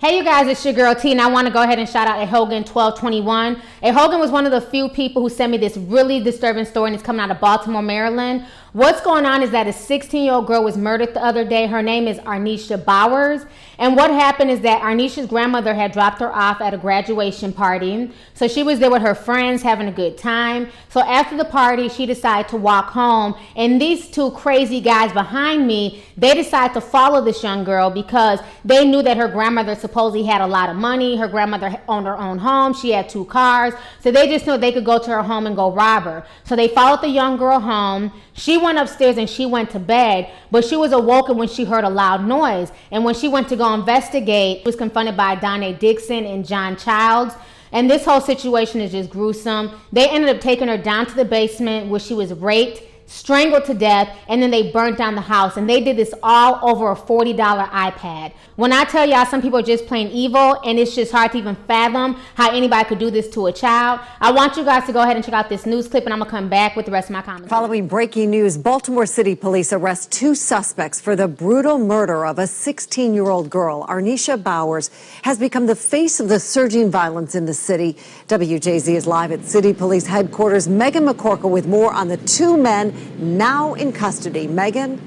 Hey you guys, it's your girl T, and I want to go ahead and shout out Hogan1221. Hogan was one of the few people who sent me this really disturbing story, and it's coming out of Baltimore, Maryland. What's going on is that a 16-year-old girl was murdered the other day. Her name is Arnisha Bowers. And what happened is that Arnisha's grandmother had dropped her off at a graduation party. So she was there with her friends having a good time. So after the party, she decided to walk home. And these two crazy guys behind me, they decided to follow this young girl because they knew that her grandmother supposedly had a lot of money. Her grandmother owned her own home. She had 2 cars. So they just knew they could go to her home and go rob her. So they followed the young girl home. She went upstairs and she went to bed, but she was awoken when she heard a loud noise. And when she went to go investigate, she was confronted by Donna Dixon and John Childs. And this whole situation is just gruesome. They ended up taking her down to the basement where she was raped, strangled to death, and then they burnt down the house. And they did this all over a $40 iPad. When I tell y'all some people are just plain evil, and it's just hard to even fathom how anybody could do this to a child, I want you guys to go ahead and check out this news clip, and I'm gonna come back with the rest of my comments. Following breaking news, Baltimore City police arrest 2 suspects for the brutal murder of a 16-year-old girl. Arnisha Bowers has become the face of the surging violence in the city. WJZ is live at City Police Headquarters. Megan McCorkle with more on the 2 men now in custody. Megan?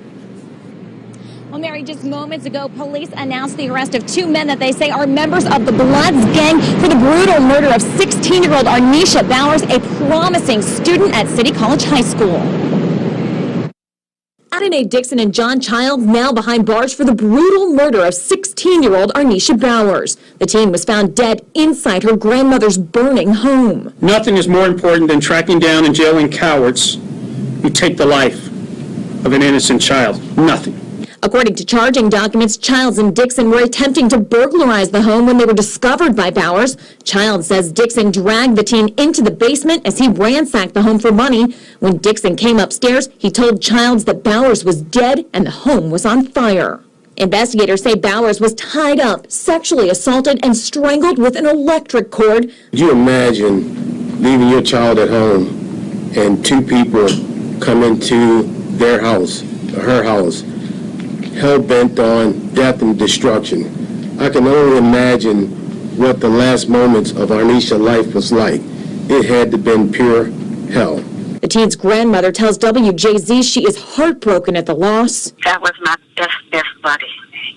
Well, Mary, just moments ago, police announced the arrest of 2 men that they say are members of the Bloods gang for the brutal murder of 16-year-old Arnisha Bowers, a promising student at City College High School. Donna Dixon and John Childs now behind bars for the brutal murder of 16-year-old Arnisha Bowers. The teen was found dead inside her grandmother's burning home. Nothing is more important than tracking down and jailing cowards who take the life of an innocent child. Nothing. According to charging documents, Childs and Dixon were attempting to burglarize the home when they were discovered by Bowers. Childs says Dixon dragged the teen into the basement as he ransacked the home for money. When Dixon came upstairs, he told Childs that Bowers was dead and the home was on fire. Investigators say Bowers was tied up, sexually assaulted, and strangled with an electric cord. Could you imagine leaving your child at home and 2 people come into their house, or her house, hell-bent on death and destruction? I can only imagine what the last moments of Arnisha's life was like. It had to have been pure hell. The teen's grandmother tells WJZ she is heartbroken at the loss. That was my best buddy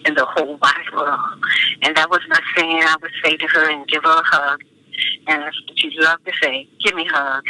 in the whole wide world. And that was my saying I would say to her and give her a hug. And that's what she'd love to say. Give me a hug.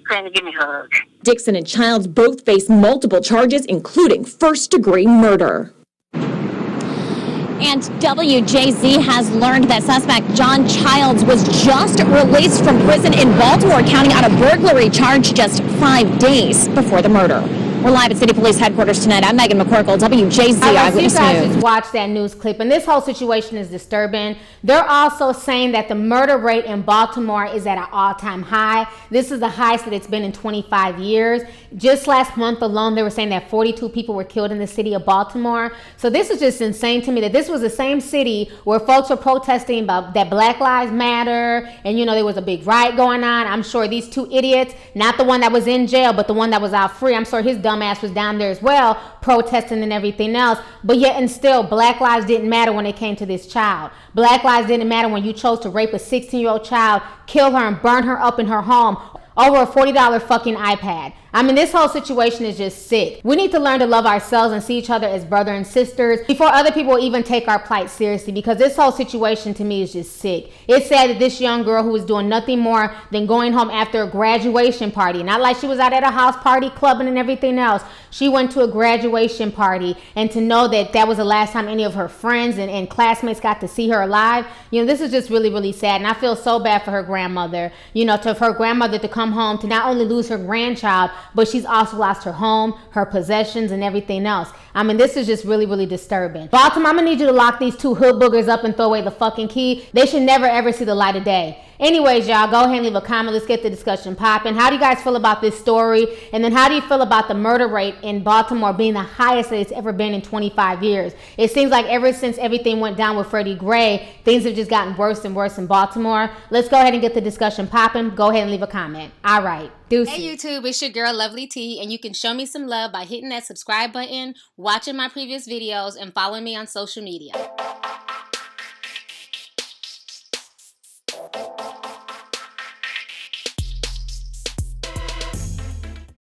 Granny, give me a hug. Dixon and Childs both face multiple charges, including first-degree murder. And WJZ has learned that suspect John Childs was just released from prison in Baltimore County on a burglary charge just 5 days before the murder. We're live at City Police Headquarters tonight. I'm Megan McCorkle, WJZ Eyewitness News. You guys just watched that news clip, and this whole situation is disturbing. They're also saying that the murder rate in Baltimore is at an all-time high. This is the highest that it's been in 25 years. Just last month alone, they were saying that 42 people were killed in the city of Baltimore. So this is just insane to me that this was the same city where folks were protesting about that Black Lives Matter, and you know there was a big riot going on. I'm sure these 2 idiots, not the one that was in jail, but the one that was out free, I'm sure his dumb ass was down there as well, protesting and everything else. But yet and still, Black lives didn't matter when it came to this child. Black lives didn't matter when you chose to rape a 16-year-old child, kill her, and burn her up in her home over a $40 fucking iPad. I mean, this whole situation is just sick. We need to learn to love ourselves and see each other as brother and sisters before other people even take our plight seriously, because this whole situation to me is just sick. It's sad that this young girl who was doing nothing more than going home after a graduation party, not like she was out at a house party clubbing and everything else. She went to a graduation party, and to know that that was the last time any of her friends and classmates got to see her alive, you know, this is just really, really sad. And I feel so bad for her grandmother, you know, for her grandmother to come home to not only lose her grandchild, but she's also lost her home, her possessions, and everything else. I mean, this is just really, really disturbing. Baltimore, I'm gonna need you to lock these 2 hoodboogers up and throw away the fucking key. They should never, ever see the light of day. Anyways, y'all, go ahead and leave a comment. Let's get the discussion popping. How do you guys feel about this story? And then how do you feel about the murder rate in Baltimore being the highest that it's ever been in 25 years? It seems like ever since everything went down with Freddie Gray, things have just gotten worse and worse in Baltimore. Let's go ahead and get the discussion popping. Go ahead and leave a comment. All right. Deuces. Hey YouTube, it's your girl Lovely T, and you can show me some love by hitting that subscribe button, watching my previous videos, and following me on social media.